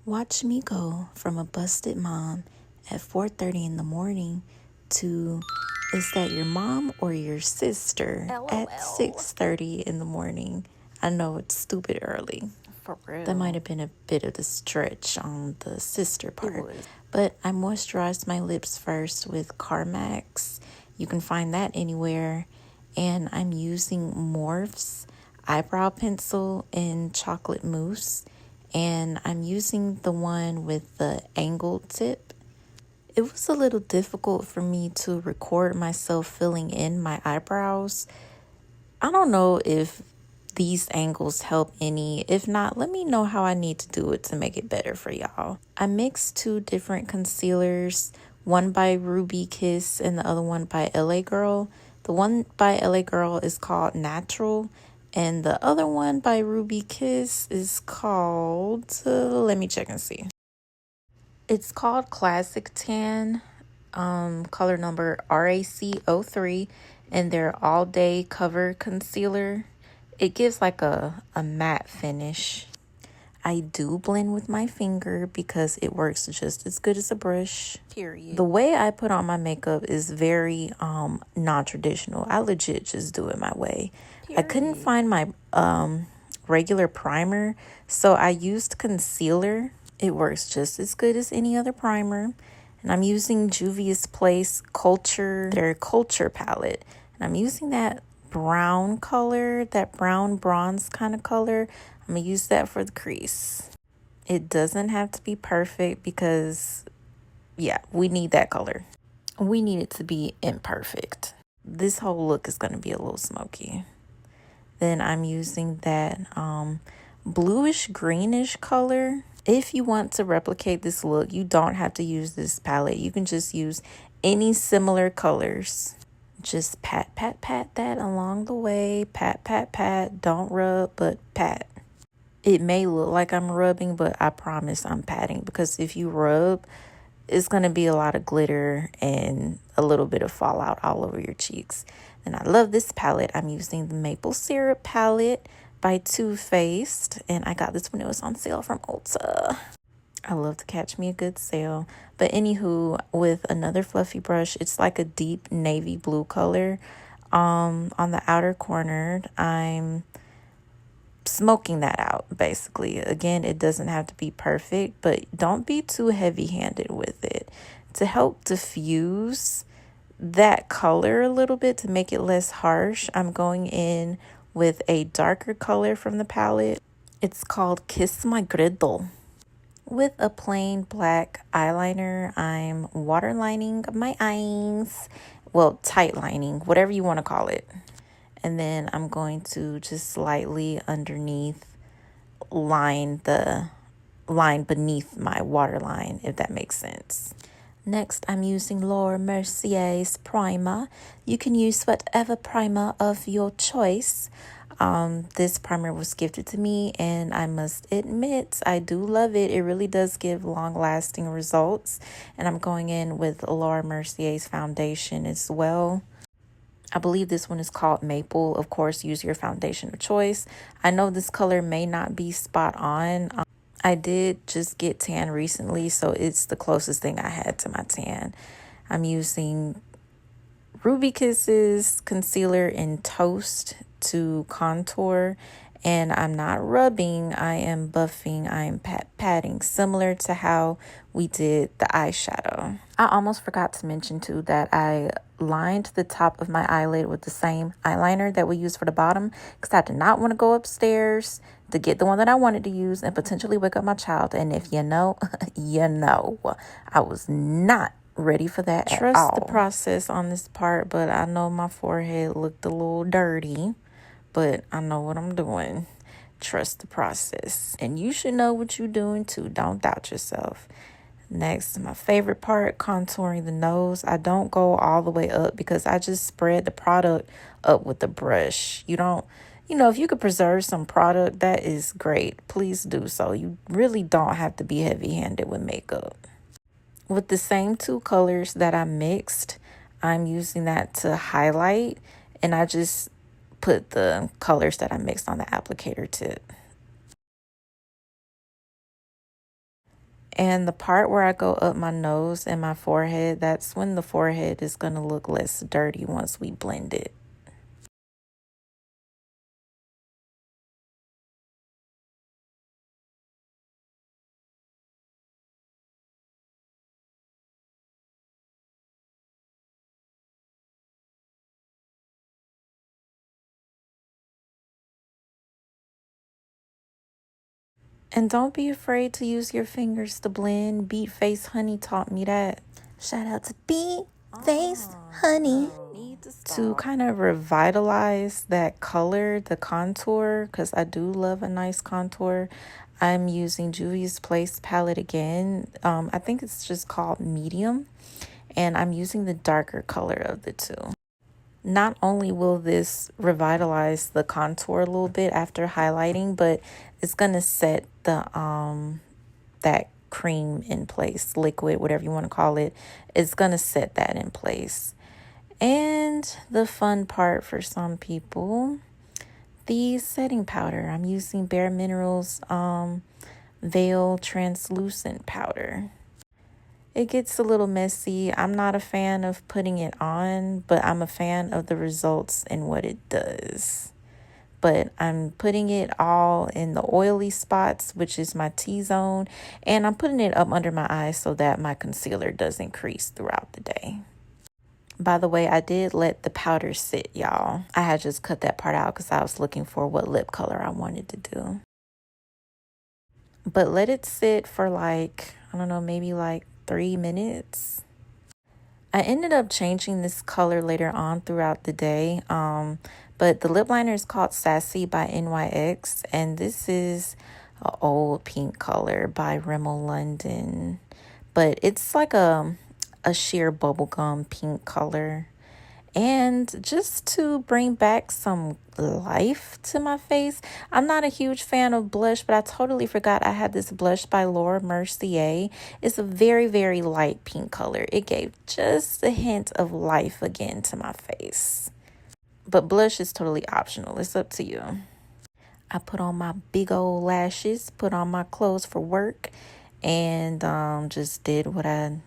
Watch me go from a busted mom at 4:30 in the morning to is that your mom or your sister at 6:30 in the morning. I know it's stupid early. For real. That might have been a bit of the stretch on the sister part. But I moisturized my lips first with Carmax. You can find that anywhere. And I'm using Morphe's eyebrow pencil in chocolate mousse. And I'm using the one with the angled tip. It was a little difficult for me to record myself filling in my eyebrows. I don't know if these angles help any. If not, let me know how I need to do it to make it better for y'all. I mixed two different concealers, one by Ruby Kiss and the other one by LA Girl. The one by LA Girl is called Natural, and the other one by Ruby Kiss is called, let me check and see. It's called Classic Tan, color number RAC03, and they're all day cover concealer. It gives like a matte finish. I do blend with my finger because it works just as good as a brush. Period. The way I put on my makeup is very non-traditional. I legit just do it my way. Period. I couldn't find my regular primer, so I used concealer. It works just as good as any other primer. And I'm using Juvia's Place their Culture palette. And I'm using that brown color, that brown bronze kind of color. I'm going to use that for the crease. It doesn't have to be perfect because, yeah, we need that color. We need it to be imperfect. This whole look is going to be a little smoky. Then I'm using that bluish greenish color. If you want to replicate this look, you don't have to use this palette. You can just use any similar colors. Just pat, pat, pat that along the way. Pat, pat, pat. Don't rub, but pat. It may look like I'm rubbing, but I promise I'm patting. Because if you rub, it's going to be a lot of glitter and a little bit of fallout all over your cheeks. And I love this palette. I'm using the Maple Syrup palette by Too Faced, and I got this when it was on sale from Ulta. I love to catch me a good sale. But anywho, with another fluffy brush, it's like a deep navy blue color. On the outer corner, I'm smoking that out, basically. Again, it doesn't have to be perfect, but don't be too heavy-handed with it. To help diffuse that color a little bit, to make it less harsh, I'm going in with a darker color from the palette. It's called Kiss My Griddle. With a plain black eyeliner, I'm waterlining my eyes. Well, tight lining, whatever you want to call it. And then I'm going to just slightly underneath line the line beneath my waterline, if that makes sense. Next, I'm using Laura Mercier's primer. You can use whatever primer of your choice. This primer was gifted to me, and I must admit, I do love it. It really does give long-lasting results. And I'm going in with Laura Mercier's foundation as well. I believe this one is called Maple. Of course, use your foundation of choice. I know this color may not be spot on. I did just get tan recently, so it's the closest thing I had to my tan. I'm using Ruby Kisses concealer in Toast to contour, and I'm not rubbing, I am buffing, I am patting, similar to how we did the eyeshadow. I almost forgot to mention too that I lined the top of my eyelid with the same eyeliner that we used for the bottom, because I did not want to go upstairs to get the one that I wanted to use and potentially wake up my child. And if you know, you know, I was not ready for that at all. Trust the process on this part, but I know my forehead looked a little dirty, but I know what I'm doing. Trust the process. And you should know what you're doing too. Don't doubt yourself. Next, my favorite part, contouring the nose. I don't go all the way up because I just spread the product up with the brush. You don't, if you could preserve some product, that is great. Please do so. You really don't have to be heavy-handed with makeup. With the same two colors that I mixed, I'm using that to highlight, and I just put the colors that I mixed on the applicator tip. And the part where I go up my nose and my forehead, that's when the forehead is going to look less dirty once we blend it. And don't be afraid to use your fingers to blend. Beat Face Honey taught me that. Shout out to Beat Face Honey. To kind of revitalize that color, the contour, because I do love a nice contour, I'm using Juvia's Place palette again. I think it's just called Medium. And I'm using the darker color of the two. Not only will this revitalize the contour a little bit after highlighting, but it's gonna set the that cream in place, liquid, whatever you want to call it. It's gonna set that in place. And the fun part for some people, the setting powder. I'm using Bare Minerals Veil Translucent Powder. It gets a little messy. I'm not a fan of putting it on, but I'm a fan of the results and what it does. But I'm putting it all in the oily spots, which is my T-zone, and I'm putting it up under my eyes so that my concealer doesn't crease throughout the day. By the way, I did let the powder sit, y'all. I had just cut that part out because I was looking for what lip color I wanted to do. But let it sit for like, I don't know, maybe like 3 minutes. I ended up changing this color later on throughout the day. But the lip liner is called Sassy by NYX, and this is an old pink color by Rimmel London. But it's like a sheer bubblegum pink color. And just to bring back some life to my face, I'm not a huge fan of blush, but I totally forgot I had this blush by Mercier. It's a very, very light pink color. It gave just a hint of life again to my face. But blush is totally optional. It's up to you. I put on my big old lashes, put on my clothes for work, and just did whatever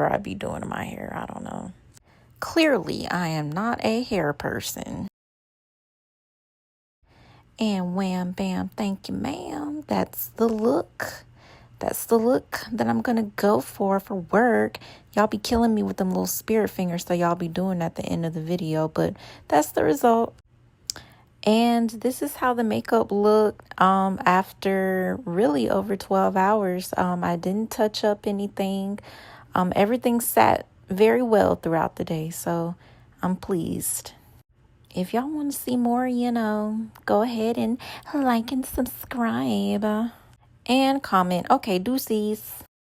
I be doing to my hair. I don't know. Clearly, I am not a hair person. And wham, bam, thank you, ma'am. That's the look. That's the look that I'm going to go for work. Y'all be killing me with them little spirit fingers, so y'all be doing at the end of the video. But that's the result. And this is how the makeup looked after really over 12 hours. I didn't touch up anything. Everything sat very well throughout the day, so I'm pleased. If y'all want to see more, go ahead and like and subscribe and comment. Okay, deuces.